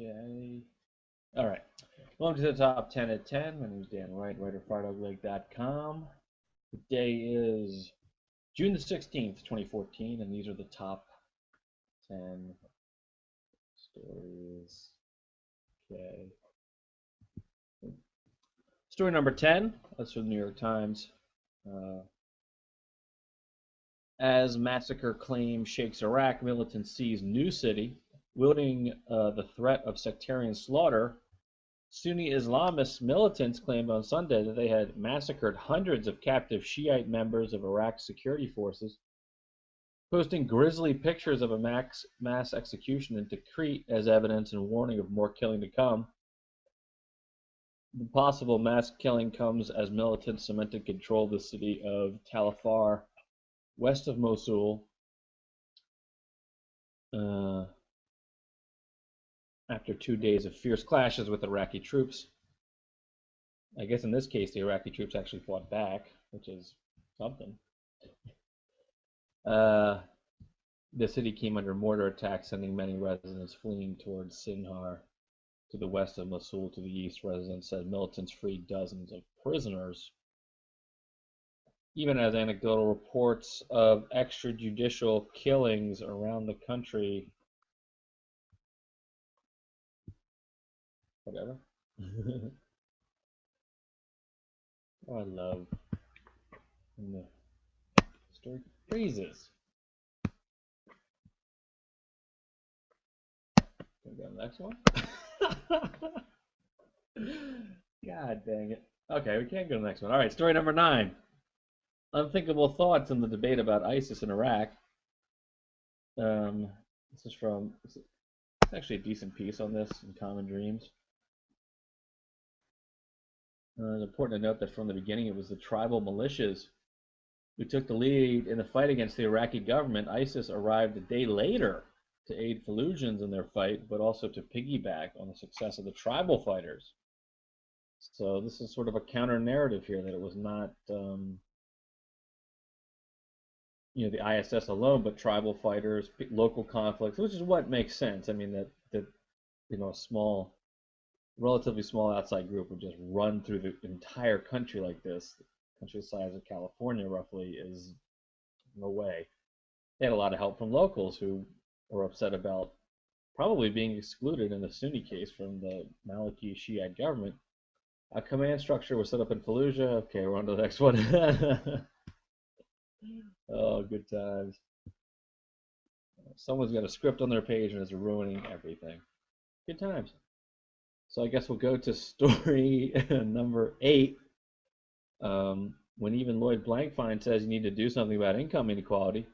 Okay. All right. Welcome to the top 10 at 10. My name is Dan Wright, writer FireDogLake.com. Today is June the 16th, 2014, and these are the top 10 stories. Okay. Story number 10, that's from the New York Times. As massacre claim shakes Iraq, militants seize new city, wielding the threat of sectarian slaughter. Sunni Islamist militants claimed on Sunday that they had massacred hundreds of captive Shiite members of Iraq's security forces, posting grisly pictures of a mass execution in Tikrit as evidence and warning of more killing to come. The possible mass killing comes as militants cemented control of the city of Tal Afar, west of Mosul, after 2 days of fierce clashes with Iraqi troops. I guess in this case, the Iraqi troops actually fought back, which is something. The city came under mortar attacks, sending many residents fleeing towards Sinjar to the west of Mosul. To the east, residents said militants freed dozens of prisoners. Even as anecdotal reports of extrajudicial killings around the country. Whatever. Oh, I love when the story freezes. Can we go to the next one? God dang it. Okay, we can't go to the next one. All right, story number 9. Unthinkable thoughts in the debate about ISIS in Iraq. This is from, it's actually a decent piece on this in Common Dreams. It's important to note that from the beginning it was the tribal militias who took the lead in the fight against the Iraqi government. ISIS arrived a day later to aid Fallujahs in their fight, but also to piggyback on the success of the tribal fighters. So this is sort of a counter narrative here, that it was not the ISS alone, but tribal fighters, local conflicts, which is what makes sense. I mean, that a small, relatively small outside group would just run through the entire country like this. The country the size of California, roughly, is no way. They had a lot of help from locals who were upset about probably being excluded in the Sunni case from the Maliki Shiite government. A command structure was set up in Fallujah. Okay, we're on to the next one. Oh, good times. Someone's got a script on their page and is ruining everything. Good times. So I guess we'll go to story number 8. When even Lloyd Blankfein says you need to do something about income inequality.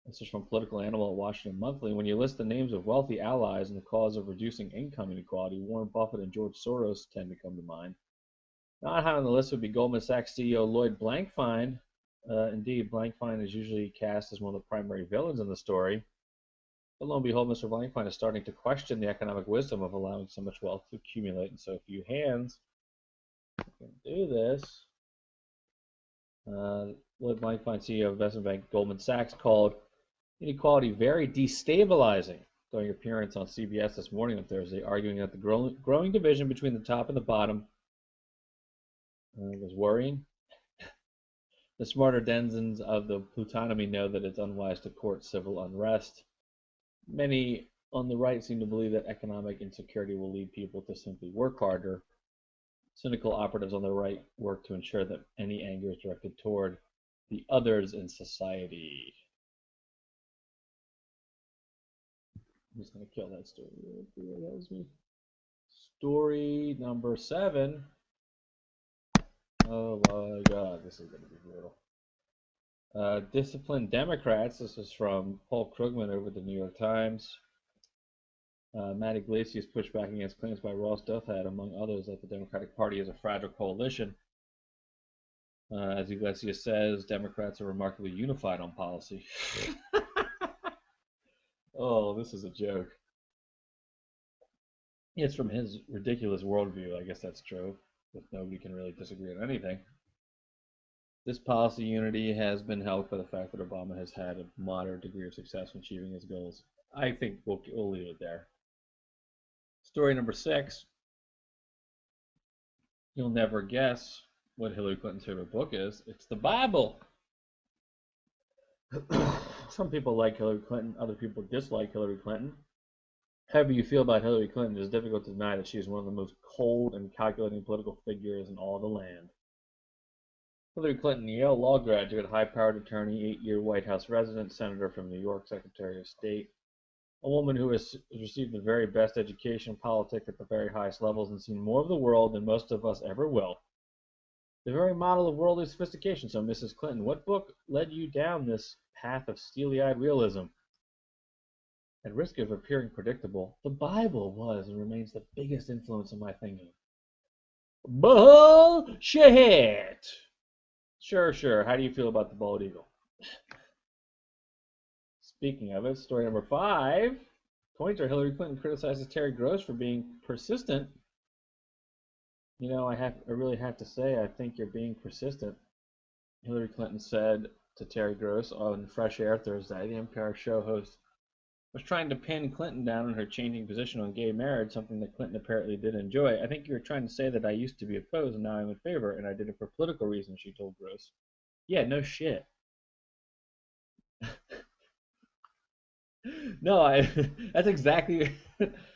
This is from Political Animal at Washington Monthly. When you list the names of wealthy allies in the cause of reducing income inequality, Warren Buffett and George Soros tend to come to mind. Not high on the list would be Goldman Sachs CEO Lloyd Blankfein. Indeed, Blankfein is usually cast as one of the primary villains in the story. But lo and behold, Mr. Blankfein is starting to question the economic wisdom of allowing so much wealth to accumulate in so few hands. We can do this. Lloyd Blankfein, CEO of investment bank Goldman Sachs, called inequality very destabilizing during an appearance on CBS this morning on Thursday, arguing that the growing division between the top and the bottom was worrying. The smarter denizens of the plutonymy know that it's unwise to court civil unrest. Many on the right seem to believe that economic insecurity will lead people to simply work harder. Cynical operatives on the right work to ensure that any anger is directed toward the others in society. I'm just going to kill that story. That was me. Story number 7. Oh my God, this is going to be brutal. Disciplined Democrats. This is from Paul Krugman over at the New York Times. Matt Iglesias pushed back against claims by Ross Douthat, among others, that the Democratic Party is a fragile coalition. As Iglesias says, Democrats are remarkably unified on policy. Oh, this is a joke. It's from his ridiculous worldview. I guess that's true. But nobody can really disagree on anything. This policy unity has been helped by the fact that Obama has had a moderate degree of success in achieving his goals. I think we'll leave it there. Story number 6. You'll never guess what Hillary Clinton's favorite book is. It's the Bible. Some people like Hillary Clinton, other people dislike Hillary Clinton. However you feel about Hillary Clinton, it is difficult to deny that she is one of the most cold and calculating political figures in all the land. Hillary Clinton, Yale law graduate, high-powered attorney, 8-year White House resident, senator from New York, Secretary of State, a woman who has received the very best education, politics at the very highest levels, and seen more of the world than most of us ever will. The very model of worldly sophistication. So, Mrs. Clinton, what book led you down this path of steely-eyed realism? At risk of appearing predictable, the Bible was and remains the biggest influence on my thinking. Bullshit! Sure. How do you feel about the bald eagle? Speaking of it, story number 5. Pointer, Hillary Clinton criticizes Terry Gross for being persistent. You know, I really have to say, I think you're being persistent. Hillary Clinton said to Terry Gross on Fresh Air Thursday, the NPR show host was trying to pin Clinton down on her changing position on gay marriage, something that Clinton apparently did enjoy. I think you were trying to say that I used to be opposed and now I'm in favor, and I did it for political reasons, she told Gross. Yeah, no shit. No, that's exactly,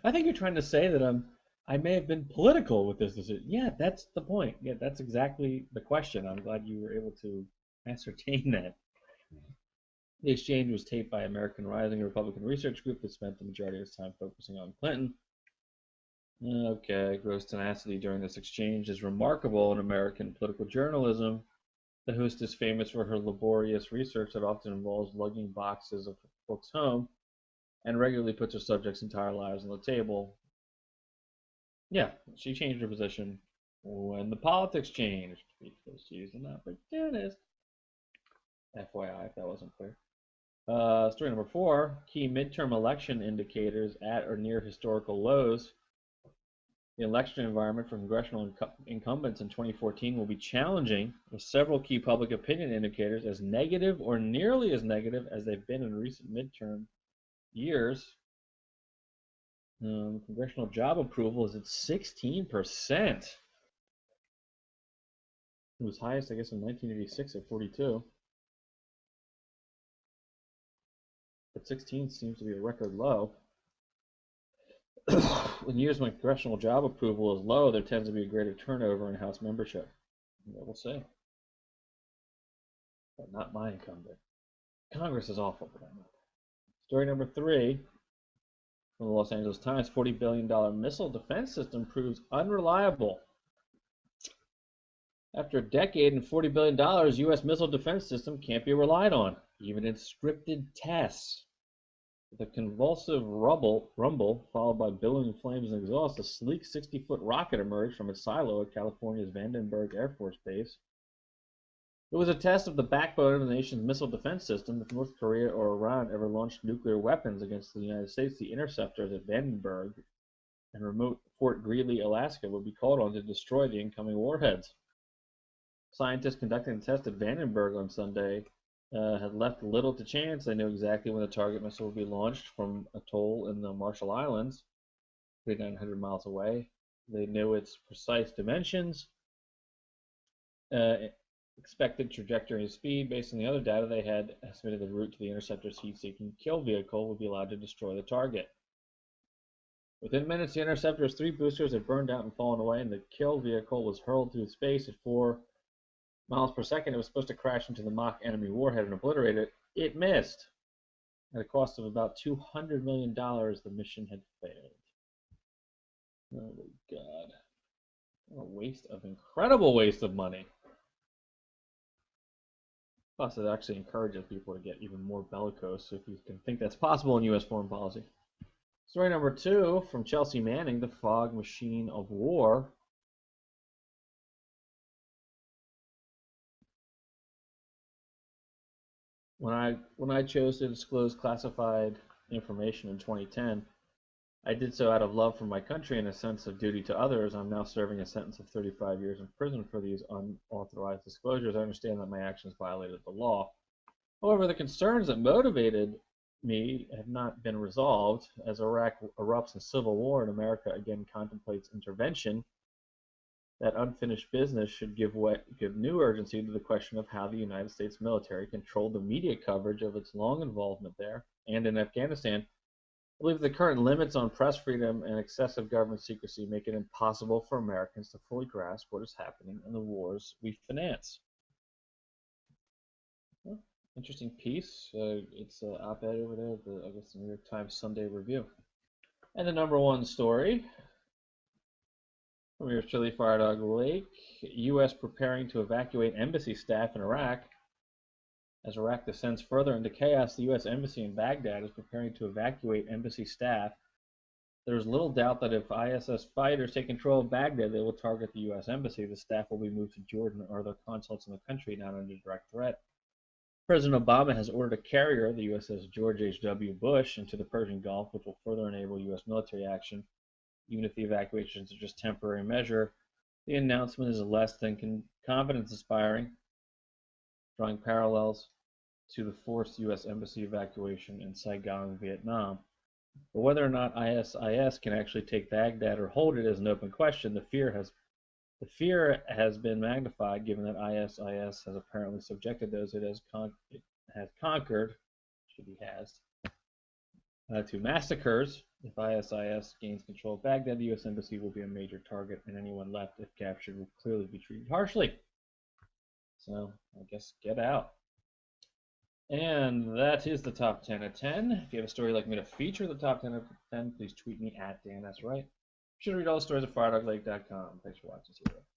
I think you're trying to say that I may have been political with this decision. Yeah, that's the point. Yeah, that's exactly the question. I'm glad you were able to ascertain that. The exchange was taped by American Rising, a Republican research group that spent the majority of its time focusing on Clinton. Okay, Gross' tenacity during this exchange is remarkable in American political journalism. The host is famous for her laborious research that often involves lugging boxes of books home and regularly puts her subjects' entire lives on the table. Yeah, she changed her position when the politics changed because she's an opportunist. FYI, if that wasn't clear. Story number 4, key midterm election indicators at or near historical lows. The election environment for congressional incumbents in 2014 will be challenging, with several key public opinion indicators as negative or nearly as negative as they've been in recent midterm years. Congressional job approval is at 16%. It was highest, I guess, in 1986 at 42. But 16 seems to be a record low. In years when congressional job approval is low, there tends to be a greater turnover in House membership. Yeah, we'll see. But not my incumbent. Congress is awful for that matter. Story number 3 from the Los Angeles Times, $40 billion missile defense system proves unreliable. After a decade and $40 billion, U.S. missile defense system can't be relied on, even in scripted tests. With a convulsive rumble, followed by billowing flames and exhaust, a sleek 60-foot rocket emerged from its silo at California's Vandenberg Air Force Base. It was a test of the backbone of the nation's missile defense system. If North Korea or Iran ever launched nuclear weapons against the United States, the interceptors at Vandenberg and remote Fort Greely, Alaska, would be called on to destroy the incoming warheads. Scientists conducting the test at Vandenberg on Sunday had left little to chance. They knew exactly when the target missile would be launched from a atoll in the Marshall Islands, 3,900 miles away. They knew its precise dimensions, expected trajectory and speed. Based on the other data, they had estimated the route to the interceptor's heat-seeking kill vehicle would be allowed to destroy the target. Within minutes, the interceptor's 3 boosters had burned out and fallen away, and the kill vehicle was hurled through space at 4 miles per second. It was supposed to crash into the mock enemy warhead and obliterate it. It missed. At a cost of about $200 million, the mission had failed. Oh my God. What a incredible waste of money. Plus, it actually encourages people to get even more bellicose if you can think that's possible in U.S. foreign policy. Story number 2 from Chelsea Manning, the fog machine of war. When I chose to disclose classified information in 2010, I did so out of love for my country and a sense of duty to others. I'm now serving a sentence of 35 years in prison for these unauthorized disclosures. I understand that my actions violated the law. However, the concerns that motivated me have not been resolved. As Iraq erupts in civil war and America again contemplates intervention, that unfinished business should give new urgency to the question of how the United States military controlled the media coverage of its long involvement there and in Afghanistan. I believe the current limits on press freedom and excessive government secrecy make it impossible for Americans to fully grasp what is happening in the wars we finance. Well, interesting piece. It's an op-ed over there, I guess the New York Times Sunday Review. And the number one story from your Chili Fire Dog Lake, U.S. preparing to evacuate embassy staff in Iraq. As Iraq descends further into chaos, the U.S. Embassy in Baghdad is preparing to evacuate embassy staff. There is little doubt that if ISIS fighters take control of Baghdad, they will target the U.S. Embassy. The staff will be moved to Jordan or other consulates in the country not under direct threat. President Obama has ordered a carrier, the USS George H.W. Bush, into the Persian Gulf, which will further enable U.S. military action. Even if the evacuations are just temporary measure, the announcement is less than confidence-inspiring, drawing parallels to the forced U.S. Embassy evacuation in Saigon, Vietnam. But whether or not ISIS can actually take Baghdad or hold it is an open question. The fear has been magnified, given that ISIS has apparently subjected those it has conquered, to massacres. If ISIS gains control of Baghdad, the U.S. Embassy will be a major target, and anyone left, if captured, will clearly be treated harshly. So, I guess get out. And that is the top 10 of 10. If you have a story you'd like me to feature the top 10 of 10, please tweet me at Dan That's Right. You should read all the stories at firedoglake.com. Thanks for watching. See you later.